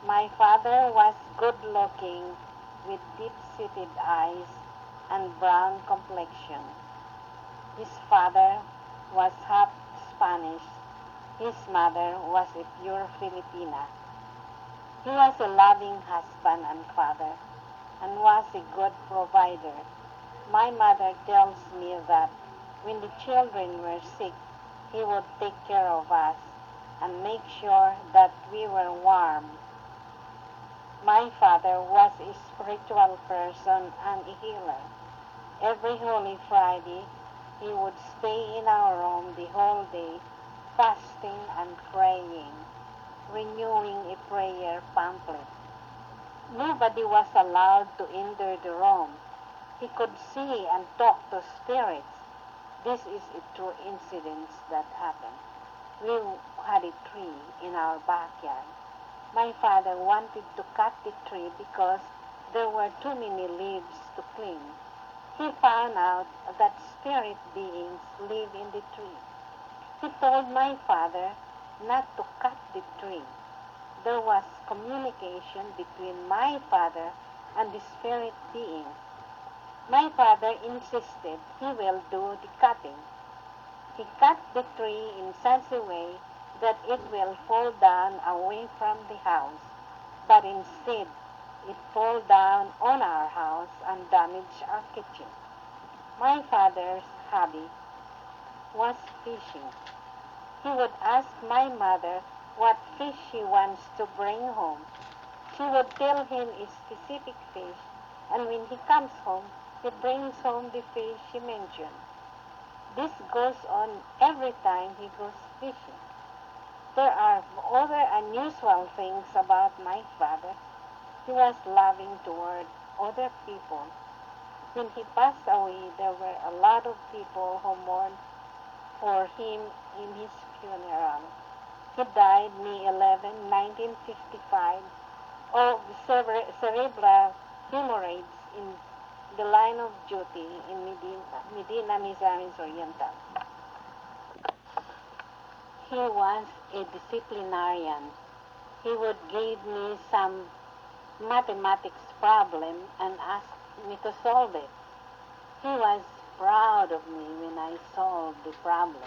My father was good-looking with deep-seated eyes and brown complexion. His father was half Spanish. His mother was a pure Filipina. He was a loving husband and father and was a good provider. My mother tells me that when the children were sick, he would take care of us and make sure that we were warm. My father was a spiritual person and a healer. Every Holy Friday, he would stay in our room the whole day, fasting and praying, renewing a prayer pamphlet. Nobody was allowed to enter the room. He could see and talk to spirits. This is a true incident that happened. We had a tree in our backyard. My father wanted to cut the tree because there were too many leaves to clean. He found out that spirit beings live in the tree. He told my father not to cut the tree. There was communication between my father and the spirit beings. My father insisted he will do the cutting. He cut the tree in such a way that it will fall down away from the house, but instead it fall down on our house and damage our kitchen. My father's hobby was fishing. He would ask my mother what fish she wants to bring home. She would tell him a specific fish, and when he comes home, he brings home the fish she mentioned. This goes on every time he goes fishing. There are other unusual things about my father. He was loving toward other people. When he passed away, there were a lot of people who mourned for him in his funeral. He died May 11, 1955, of cerebral hemorrhage in the line of duty in Medina, Misamis Oriental. He was a disciplinarian. He would give me some mathematics problem and ask me to solve it. He was proud of me when I solved the problem.